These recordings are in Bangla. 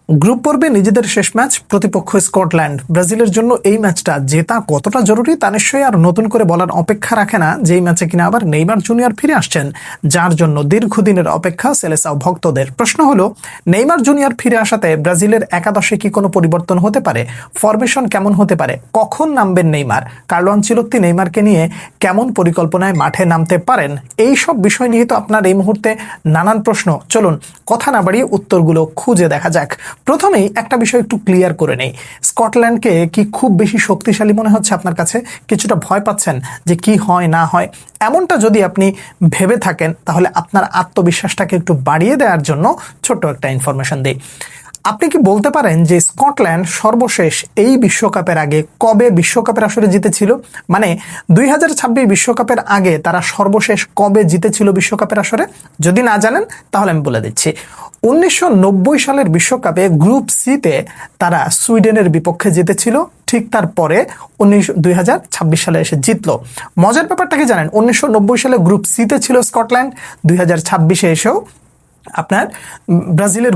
গ্রুপ পর্বে নিজেদের শেষ ম্যাচ, প্রতিপক্ষ স্কটল্যান্ড। ব্রাজিলের জন্য এই ম্যাচটা জেতা কতটা জরুরি তা নিশ্চয়ই আর নতুন করে বলার অপেক্ষা রাখে না, যেই ম্যাচে কিনা আবার নেইমার জুনিয়র ফিরে আসছেন, যার জন্য দীর্ঘদিনের অপেক্ষা সেলেসাও ভক্তদের। প্রশ্ন হলো, নেইমার জুনিয়র ফিরে আসাতে ব্রাজিলের একাদশে কি কোনো পরিবর্তন হতে পারে? ফরমেশন কেমন হতে পারে? কখন নামবেন নেইমার? কার্লো আনচেলত্তি নেইমারকে নিয়ে কেমন পরিকল্পনায় মাঠে নামতে পারেন? এই সব বিষয় নিয়ে তো আপনার এই মুহূর্তে নানান প্রশ্ন। চলুন কথা না বাড়িয়ে উত্তরগুলো খুঁজে দেখা যাক। প্রথমেই একটা বিষয় একটু ক্লিয়ার করে নেই, স্কটল্যান্ডকে কি খুব বেশি শক্তিশালী মনে হচ্ছে আপনার কাছে? কিছুটা ভয় পাচ্ছেন যে কি হয় না হয়? এমনটা যদি আপনি ভেবে থাকেন তাহলে আপনার আত্মবিশ্বাসটাকে একটু বাড়িয়ে দেওয়ার জন্য ছোট্ট একটা ইনফরমেশন দিই। আপনি কি বলতে পারেন যে স্কটল্যান্ড সর্বশেষ এই বিশ্বকাপের আগে কবে বিশ্বকাপের আসরে জিতেছিল? মানে 2026 বিশ্বকাপের আগে তারা সর্বশেষ কবে জিতেছিল বিশ্বকাপের আসরে? যদি না জানেন তাহলে আমি বলে দিচ্ছি। 1990 সালের বিশ্বকাপে গ্রুপ সিতে তারা সুইডেনের বিপক্ষে জিতেছিল। ঠিক তারপরে 2026 সালে এসে জিতলো। মজার ব্যাপারটা কি জানেন? 1990 সালে গ্রুপ সিতে ছিল স্কটল্যান্ড, 2026-এ এসেও আপনার ব্রাজিলের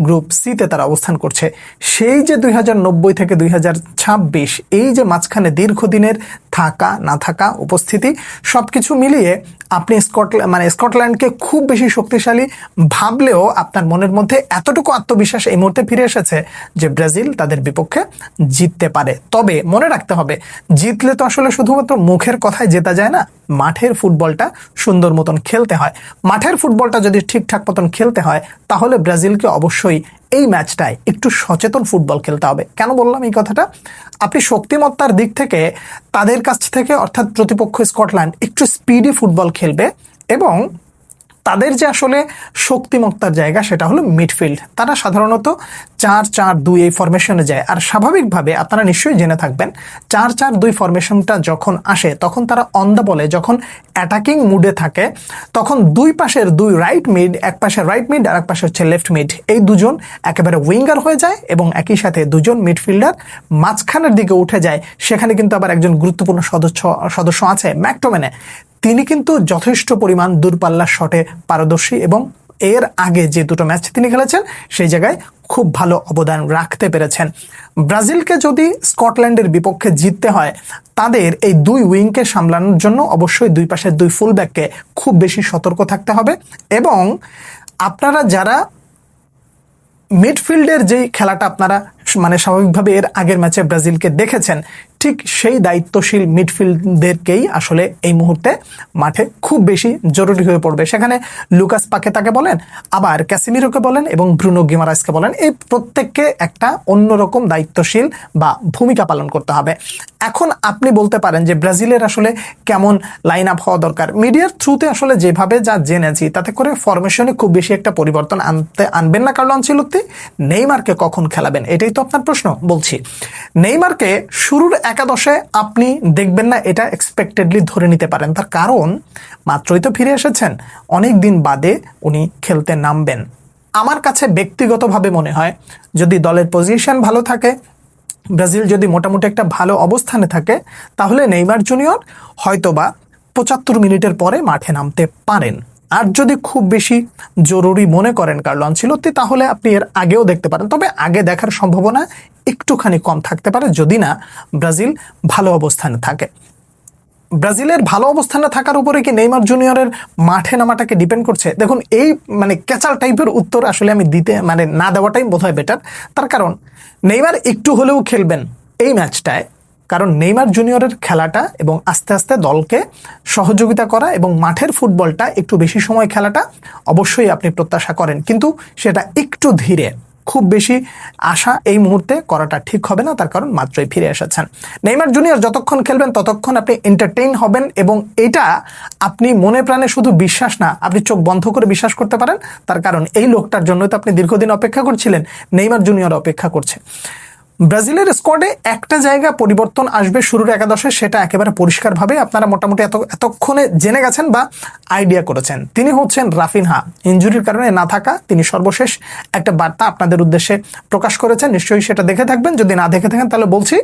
গ্রুপ সিতে তারা অবস্থান করছে। সেই যে 2090 থেকে 2026, এই যে মাঝখানে দীর্ঘদিনের থাকা না থাকা উপস্থিতি সবকিছু মিলিয়ে আপনি স্কটল্যান্ডকে খুব বেশি শক্তিশালী ভাবলেও আপনার মনের মধ্যে এতটুকু আত্মবিশ্বাস এই মুহূর্তে ফিরে এসেছে যে ব্রাজিল তাদের বিপক্ষে জিততে পারে। তবে মনে রাখতে হবে, জিতলে তো আসলে শুধুমাত্র মুখের কথায় জেতা যায় না, মাঠের ফুটবলটা সুন্দর মতন খেলতে হয়। মাঠের ফুটবলটা যদি ঠিকঠাক মতন খেলতে হয় তাহলে ব্রাজিলকে অবশ্যই এই ম্যাচটায় একটু সচেতন ফুটবল খেলতে হবে। কেন বললাম এই কথাটা? আপনি শক্তিমত্তার দিক থেকে তাদের কাছ থেকে, অর্থাৎ প্রতিপক্ষ স্কটল্যান্ড একটু স্পিডি ফুটবল খেলবে এবং তাদের যে আসলে শক্তিমত্তার জায়গা সেটা হলো মিডফিল্ড। তারা সাধারণত 4-4-2 এই ফরমেশনে যায়। আর স্বাভাবিকভাবে আপনারা নিশ্চয়ই জেনে থাকবেন, 4-4-2 ফরমেশনটা যখন আসে তখন তারা অন দ্য বলে যখন অ্যাটাকিং মুডে থাকে তখন দুই পাশের দুই রাইট মিড, এক পাশে রাইট মিড আর এক পাশে হচ্ছে লেফট মিড, এই দুজন একেবারে উইঙ্গার হয়ে যায় এবং একই সাথে দুজন মিডফিল্ডার মাঝখানের দিকে উঠে যায়। সেখানে কিন্তু আবার একজন গুরুত্বপূর্ণ সদস্য আছে, ম্যাকটোমেনে। তিনি কিন্তু যথেষ্ট পরিমাণ দূরপাল্লার শটে পারদর্শী এবং এর আগে যে দুটো ম্যাচ তিনি খেলেছেন সেই জায়গায় খুব ভালো অবদান রাখতে পেরেছেন। ব্রাজিলকে যদি স্কটল্যান্ডের বিপক্ষে জিততে হয় তাদের এই দুই উইংকে সামলানোর জন্য অবশ্যই দুই পাশের দুই ফুলব্যাককে খুব বেশি সতর্ক থাকতে হবে এবং আপনারা যারা মিডফিল্ডের যেই খেলাটা আপনারা স্বাভাবিকভাবে এর আগের ম্যাচে ব্রাজিলকে দেখেছেন, ঠিক সেই দায়িত্বশীল মিডফিল্ডদেরকেই আসলে এই মুহূর্তে মাঠে খুব বেশি জরুরি হয়ে পড়বে। সেখানে লুকাস পাকেতাকে বলেন, আবার ক্যাসিমিরোকে বলেন এবং ব্রুনো গিমারাইসকে বলেন, এই প্রত্যেককে একটা অন্যরকম দায়িত্বশীল বা ভূমিকা পালন করতে হবে। এখন আপনি বলতে পারেন যে ব্রাজিলের আসলে কেমন লাইন আপ হওয়া দরকার। মিডিয়ার থ্রুতে আসলে যেভাবে যা জেনেছি তাতে করে ফরমেশনে খুব বেশি একটা পরিবর্তন আনবেন না কার্লো আনচেলত্তি। নেইমারকে কখন খেলাবেন এটাই তো আপনার প্রশ্ন। বলছি, নেইমারকে শুরুর একাদশে আপনি দেখবেন না এটা এক্সপেক্টেডলি ধরে নিতে পারেন। তার কারণ মাত্রই তো ফিরে এসেছেন, অনেক দিন বাদে উনি খেলতে নামবেন। আমার কাছে ব্যক্তিগতভাবে মনে হয় যদি দলের পজিশন ভালো থাকে, ব্রাজিল যদি মোটামুটি একটা ভালো অবস্থানে থাকে, তাহলে নেইমার জুনিয়র হয়তোবা 75 মিনিটের পরে মাঠে নামতে পারেন। আর যদি খুব বেশি জরুরি মনে করেন কার্লো আনচেলত্তি তাহলে আপনি এর আগেও দেখতে পারেন। তবে আগে দেখার সম্ভাবনা একটুখানি কম থাকতে পারে যদি না ব্রাজিল ভালো অবস্থানে থাকে। ব্রাজিলের ভালো অবস্থানে থাকার উপরে কি নেইমার জুনিয়রের মাঠে নামাটাকে ডিপেন্ড করছে? দেখুন, এই ক্যাচাল টাইপের উত্তর আসলে আমি দিতে না দেওয়াটাই বোধহয় বেটার। তার কারণ নেইমার একটু হলেও খেলবেন এই ম্যাচটায়, কারণ নেইমার জুনিয়রের খেলাটা এবং আস্তে আস্তে দলকে সহযোগিতা করা এবং মাঠের ফুটবলটা একটু বেশি সময় খেলাটা অবশ্যই আপনি প্রত্যাশা করেন, কিন্তু সেটা একটু ধীরে। খুব বেশি আশা এই মুহূর্তে করাটা ঠিক হবে না, তার কারণ মাত্রই ফিরে এসেছেন। নেইমার জুনিয়র যতক্ষণ খেলবেন ততক্ষণ আপনি এন্টারটেইন হবেন এবং এটা আপনি মনে প্রাণে শুধু বিশ্বাস না, আপনি চোখ বন্ধ করে বিশ্বাস করতে পারেন। তার কারণ এই লোকটার জন্য তো আপনি দীর্ঘদিন অপেক্ষা করছিলেন, নেইমার জুনিয়র অপেক্ষা করছে। ব্রাজিলের স্কোয়াডে একটা জায়গা পরিবর্তন আসবে শুরুর একাদশে, সেটা একেবারে পরিষ্কারভাবে আপনারা মোটামুটি এতক্ষণে জেনে গেছেন বা আইডিয়া করেছেন। তিনি হচ্ছেন রাফিনহা। ইনজুরির কারণে না থাকা, তিনি সর্বশেষ একটা বার্তা আপনাদের উদ্দেশ্যে প্রকাশ করেছেন, নিশ্চয়ই সেটা দেখে থাকবেন। যদি না দেখে থাকেন তাহলে বলছি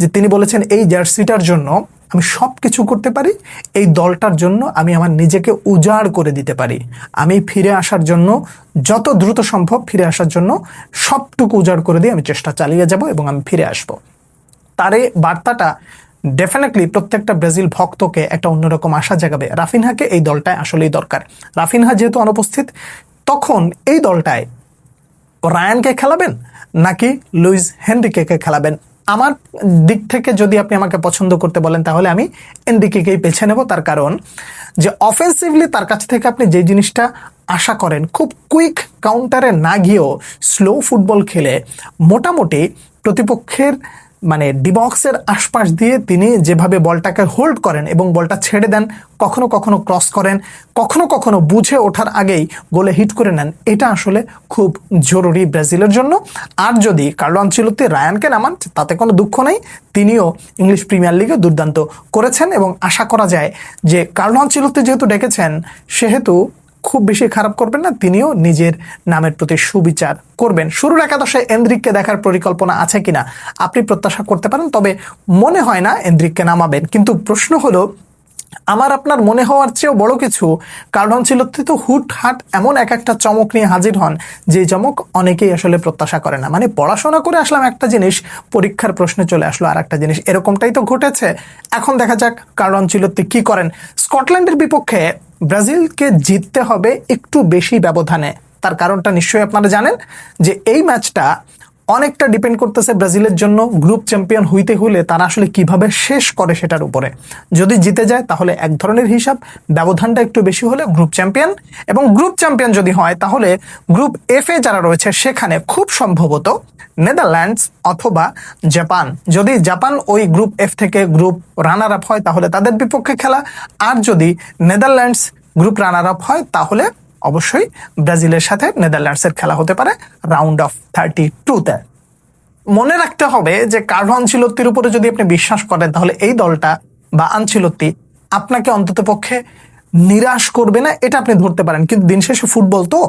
যে তিনি বলেছেন এই জার্সিটার জন্য আমি সব কিছু করতে পারি, এই দলটার জন্য আমি আমার নিজেকে উজাড় করে দিতে পারি। আমি ফিরে আসার জন্য যত দ্রুত সম্ভব ফিরে আসার জন্য সবটুকু উজাড় করে দিয়ে আমি চেষ্টা চালিয়ে যাব এবং আমি ফিরে আসব। তার এই বার্তাটা ডেফিনেটলি প্রত্যেকটা ব্রাজিল ভক্তকে একটা অন্যরকম আশা জাগাবে। রাফিনহাকে এই দলটায় আসলেই দরকার। রাফিনহা যেহেতু অনুপস্থিত, তখন এই দলটায় রায়ানকে খেলাবেন নাকি লুইস হেনরিকেকে খেলাবেন? আমার দিক থেকে যদি আপনি আমাকে পছন্দ করতে বলেন তাহলে আমি এনরিকেকেই বেছে নেব। তার কারণ যে অফেন্সিভলি তার কাছ থেকে আপনি যে জিনিসটা আশা করেন, খুব কুইক কাউন্টারে না গিয়েও স্লো ফুটবল খেলে মোটামুটি প্রতিপক্ষের মানে ডিবক্সের আশপাশ দিয়ে তিনি যেভাবে বলটাকে হোল্ড করেন এবং বলটা ছেড়ে দেন, কখনো কখনো ক্রস করেন, কখনো কখনো বুঝে ওঠার আগেই গোলে হিট করে নেন, এটা আসলে খুব জরুরি ব্রাজিলের জন্য। আর যদি কার্লো আনচেলত্তি রায়ানকে নামান তাতে কোনো দুঃখ নেই, তিনিও ইংলিশ প্রিমিয়ার লিগে দুর্দান্ত করেছেন এবং আশা করা যায় যে কার্লো আনচেলত্তি যেহেতু ডেকেছেন সেহেতু খুব বেশি খারাপ করবেন না, তিনিও নিজের নামের প্রতি সুবিচার করবেন। শুরুর একাদশে এনরিককে দেখার পরিকল্পনা আছে কিনা আপনি প্রত্যাশা করতে পারেন, তবে মনে হয় না এনরিককে নামাবেন। কিন্তু প্রশ্ন হলো, আমার আপনার মনে হওয়ার চেয়েও বড় কিছু, কার্লো আনচেলত্তি তো হুটহাট এমন এক একটা চমক নিয়ে হাজির হন যে চমক অনেকেই আসলে প্রত্যাশা করে না। মানে পড়াশোনা করে আসলাম একটা জিনিস, পরীক্ষার প্রশ্নে চলে আসলো আর একটা জিনিস, এরকমটাই তো ঘটেছে। এখন দেখা যাক কার্লো আনচেলত্তি কি করেন। স্কটল্যান্ডের বিপক্ষে ব্রাজিলকে জিততে হবে একটু বেশি ব্যবধানে। তার কারণটা নিশ্চয়ই আপনারা জানেন যে এই ম্যাচটা অনেকটা ডিপেন্ড করতেছে ব্রাজিলের জন্য গ্রুপ চ্যাম্পিয়ন হইতে হলে তারা আসলে কিভাবে শেষ করে সেটার উপরে। যদি জিতে যায় তাহলে এক ধরনের হিসাব, ব্যবধানটা একটু বেশি হলে গ্রুপ চ্যাম্পিয়ন, এবং গ্রুপ চ্যাম্পিয়ন যদি হয় তাহলে গ্রুপ এফ এ যারা রয়েছে সেখানে খুব সম্ভবত নেদারল্যান্ডস অথবা জাপান। যদি জাপান ওই গ্রুপ এফ থেকে গ্রুপ রানার আপ হয় তাহলে তাদের বিপক্ষে খেলা, আর যদি নেদারল্যান্ডস গ্রুপ রানার আপ হয় তাহলে অবশ্যই ব্রাজিলের সাথে নেদারল্যান্ডসের খেলা হতে পারে রাউন্ড অফ 32-তে। মনে রাখতে হবে যে কার্লো আনচেলত্তির উপরে যদি আপনি বিশ্বাস করেন তাহলে এই দলটা বা আনচেলত্তি আপনাকে অন্ততপক্ষে নিরাশ করবে না, এটা আপনি ধরতে পারেন। কিন্তু দিন শেষে ফুটবল তো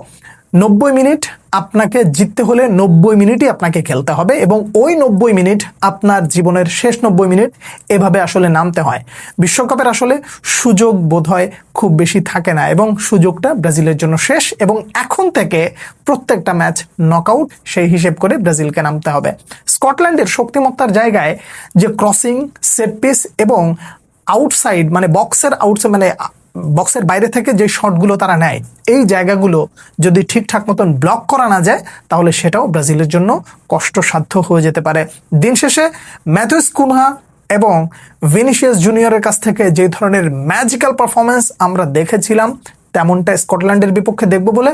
90 মিনিট আপনাকে জিততে হলে 90 মিনিটই আপনাকে খেলতে হবে, এবং ওই 90 মিনিট আপনার জীবনের শেষ 90 মিনিট এভাবে আসলে নামতে হয়। বিশ্বকাপের আসলে সুযোগ বোধহয় খুব বেশি থাকে না এবং সুযোগটা ব্রাজিলের জন্য শেষ, এবং এখন থেকে প্রত্যেকটা ম্যাচ নকআউট সেই হিসেব করে ব্রাজিলকে নামতে হবে। স্কটল্যান্ডের শক্তিমত্তার জায়গায় যে ক্রসিং, সেট পিস এবং আউটসাইড মানে বক্সের আউটসাইড মানে বক্সের বাইরে থেকে যে শটগুলো তারা নেয়, এই জায়গাগুলো যদি ঠিকঠাক মতন ব্লক করা না যায় তাহলে সেটাও ব্রাজিলের জন্য কষ্টসাধ্য হয়ে যেতে পারে। দিন শেষে ম্যাথিউস কুনহা এবং ভিনিসিয়াস জুনিয়রের কাছ থেকে যে ধরনের ম্যাজিক্যাল পারফরমেন্স আমরা দেখেছিলাম তেমনটা স্কটল্যান্ডের বিপক্ষে দেখব বলে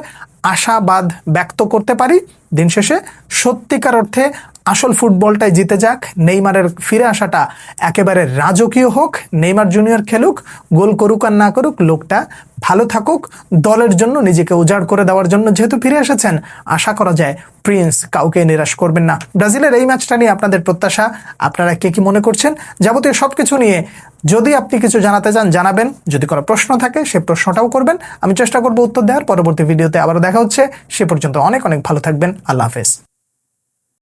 আশাবাদ ব্যক্ত করতে পারি। দিন শেষে সত্যিকার অর্থে আসল ফুটবলটাই জিতে যাক, নেইমারের ফিরে আসাটা একেবারে রাজকীয় হোক, নেইমার জুনিয়র খেলুক, গোল করুক আর না করুক, লোকটা ভালো থাকুক, দলের জন্য নিজেকে উজাড় করে দেওয়ার জন্য যেহেতু ফিরে এসেছেন, আশা করা যায় প্রিন্স কাউকে নিরাশ করবেন না। ব্রাজিলের এই ম্যাচটা নিয়ে আপনাদের প্রত্যাশা, আপনারা কে কি মনে করছেন, যাবতীয় সবকিছু নিয়ে যদি আপনি কিছু জানাতে চান জানাবেন, যদি কোনো প্রশ্ন থাকে সে প্রশ্নটাও করবেন, আমি চেষ্টা করবো উত্তর দেওয়ার। পরবর্তী ভিডিওতে আবারও দেখা হচ্ছে, সে পর্যন্ত অনেক অনেক ভালো থাকবেন। আল্লাহ হাফেজ।